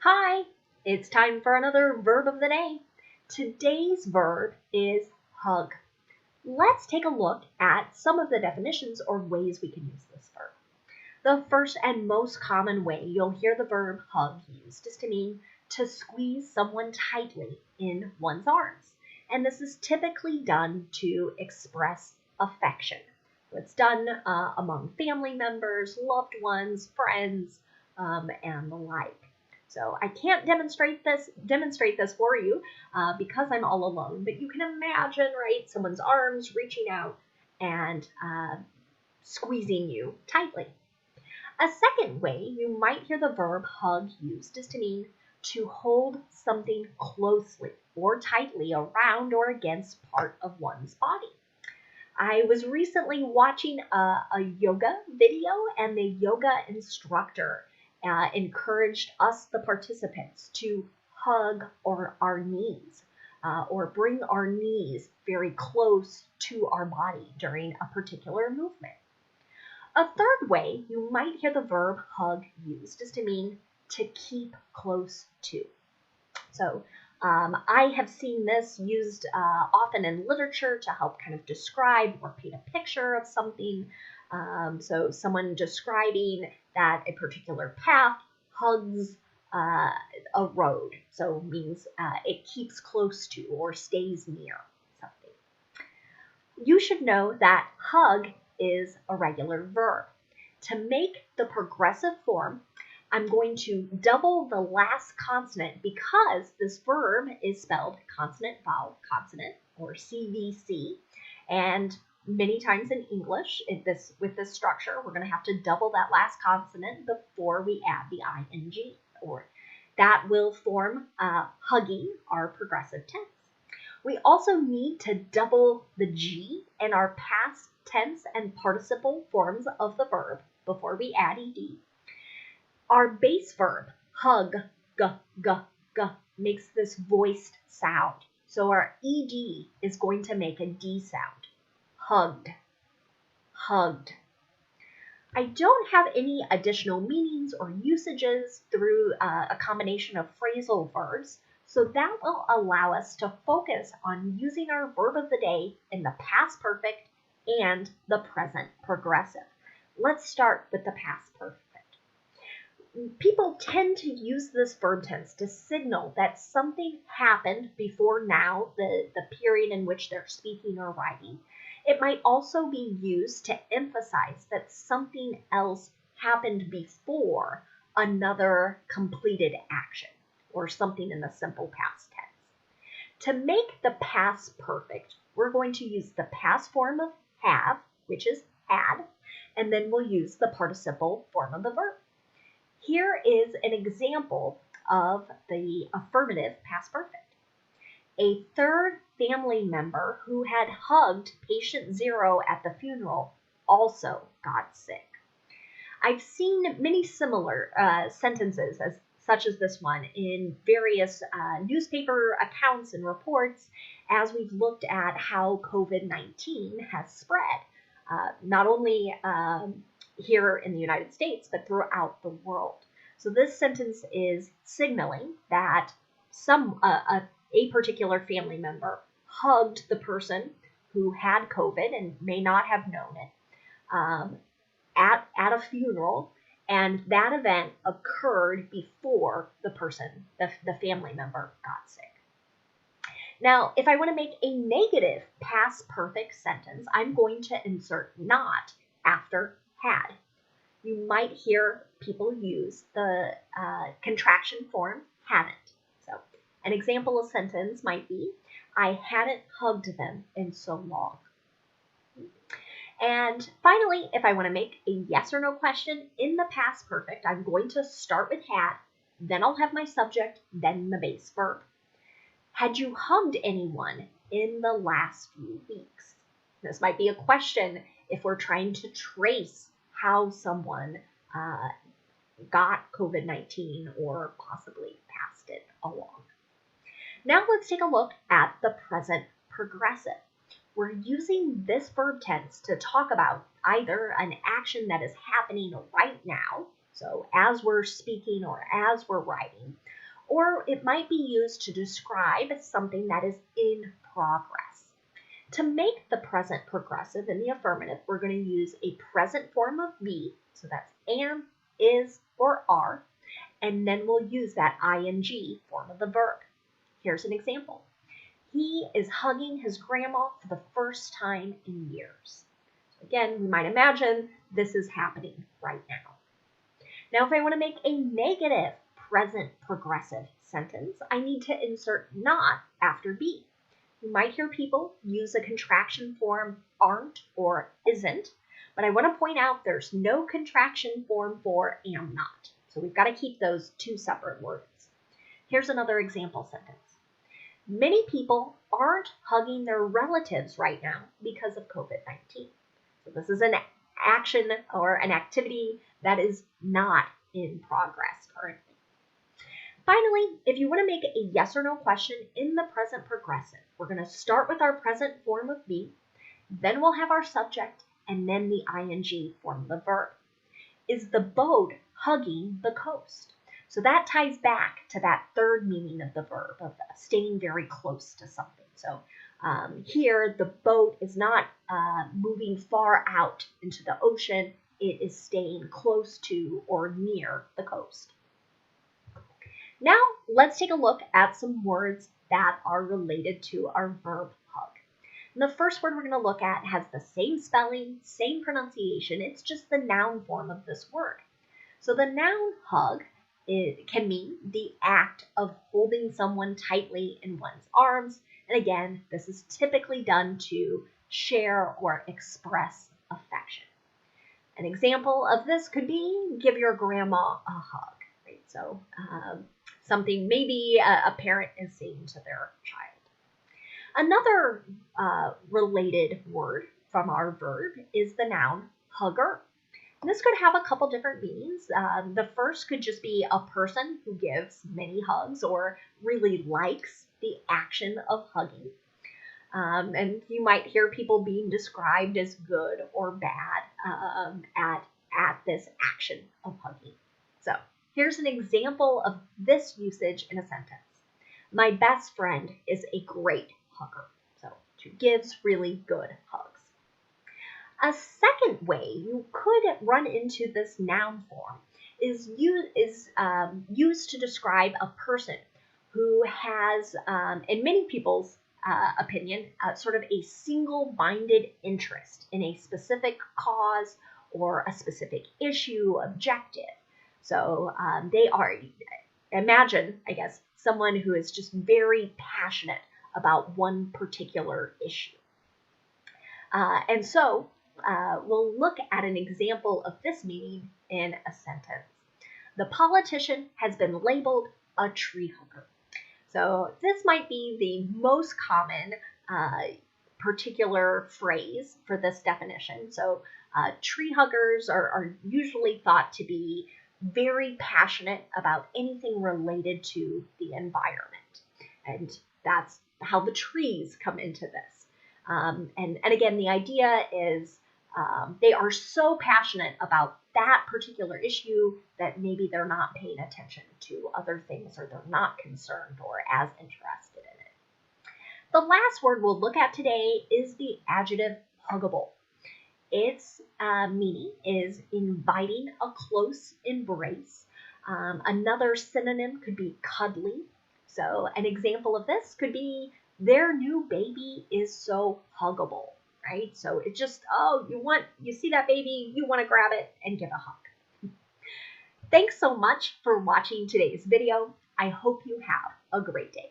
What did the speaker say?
Hi, it's time for another verb of the day. Today's verb is hug. Let's take a look at some of the definitions or ways we can use this verb. The first and most common way you'll hear the verb hug used is to mean to squeeze someone tightly in one's arms. And this is typically done to express affection. It's done among family members, loved ones, friends, and the like. So I can't demonstrate this for you because I'm all alone, but you can imagine, right, someone's arms reaching out and squeezing you tightly. A second way you might hear the verb hug used is to mean to hold something closely or tightly around or against part of one's body. I was recently watching a yoga video, and the yoga instructor encouraged us, the participants, to hug our knees or bring our knees very close to our body during a particular movement. A third way you might hear the verb hug used is to mean to keep close to. So I have seen this used often in literature to help kind of describe or paint a picture of something. So someone describing that a particular path hugs a road. So means it keeps close to or stays near something. You should know that hug is a regular verb. To make the progressive form, I'm going to double the last consonant because this verb is spelled consonant, vowel, consonant, or CVC. And many times in English, with this structure, we're going to have to double that last consonant before we add the ing, or that will form hugging, our progressive tense. We also need to double the G in our past tense and participle forms of the verb before we add ed. Our base verb, hug, makes this voiced sound. So our ed is going to make a D sound. Hugged, hugged. I don't have any additional meanings or usages through a combination of phrasal verbs, so that will allow us to focus on using our verb of the day in the past perfect and the present progressive. Let's start with the past perfect. People tend to use this verb tense to signal that something happened before now, the period in which they're speaking or writing. It might also be used to emphasize that something else happened before another completed action, or something in the simple past tense. To make the past perfect, we're going to use the past form of have, which is had, and then we'll use the participle form of the verb. Here is an example of the affirmative past perfect. A third family member who had hugged patient 0 at the funeral also got sick. I've seen many similar sentences such as this one in various newspaper accounts and reports as we've looked at how COVID-19 has spread, not only here in the United States, but throughout the world. So this sentence is signaling that a particular family member hugged the person who had COVID and may not have known it at a funeral, and that event occurred before the family member got sick. Now, if I want to make a negative past perfect sentence, I'm going to insert not after had. You might hear people use the contraction form haven't. So an example of sentence might be, I hadn't hugged them in so long. And finally, if I want to make a yes or no question in the past perfect, I'm going to start with had, then I'll have my subject, then the base verb. Had you hugged anyone in the last few weeks? This might be a question if we're trying to trace how someone got COVID-19 or possibly passed it along. Now let's take a look at the present progressive. We're using this verb tense to talk about either an action that is happening right now, so as we're speaking or as we're writing. Or it might be used to describe something that is in progress. To make the present progressive in the affirmative, we're going to use a present form of be, so that's am, is, or are, and then we'll use that ing form of the verb. Here's an example. He is hugging his grandma for the first time in years. Again, we might imagine this is happening right now. Now, if I want to make a negative present progressive sentence, I need to insert not after be. You might hear people use a contraction form aren't or isn't, but I want to point out there's no contraction form for am not. So we've got to keep those two separate words. Here's another example sentence. Many people aren't hugging their relatives right now because of COVID-19. So this is an action or an activity that is not in progress currently. Finally, if you want to make a yes or no question in the present progressive, we're going to start with our present form of be, then we'll have our subject, and then the ing form of the verb. Is the boat hugging the coast? So that ties back to that third meaning of the verb, of staying very close to something. So here, the boat is not moving far out into the ocean. It is staying close to or near the coast. Now, let's take a look at some words that are related to our verb hug. And the first word we're going to look at has the same spelling, same pronunciation. It's just the noun form of this word. So the noun hug can mean the act of holding someone tightly in one's arms. And again, this is typically done to share or express affection. An example of this could be give your grandma a hug. Right? So something maybe a parent is saying to their child. Another related word from our verb is the noun hugger. And this could have a couple different meanings. The first could just be a person who gives many hugs or really likes the action of hugging. And you might hear people being described as good or bad at this action of hugging. So here's an example of this usage in a sentence. My best friend is a great hugger. So she gives really good hugs. A second way you could run into this noun form is used to describe a person who has, in many people's opinion, sort of a single-minded interest in a specific cause or a specific issue, objective. So they are, imagine, I guess, someone who is just very passionate about one particular issue. And so we'll look at an example of this meaning in a sentence. The politician has been labeled a tree hugger. So this might be the most common particular phrase for this definition. So tree huggers are usually thought to be very passionate about anything related to the environment. And that's how the trees come into this. And again, the idea is they are so passionate about that particular issue that maybe they're not paying attention to other things or they're not concerned or as interested in it. The last word we'll look at today is the adjective huggable. Its meaning is inviting a close embrace. Another synonym could be cuddly. So an example of this could be their new baby is so huggable. Right? So it's just, you see that baby, you want to grab it and give a hug. Thanks so much for watching today's video. I hope you have a great day.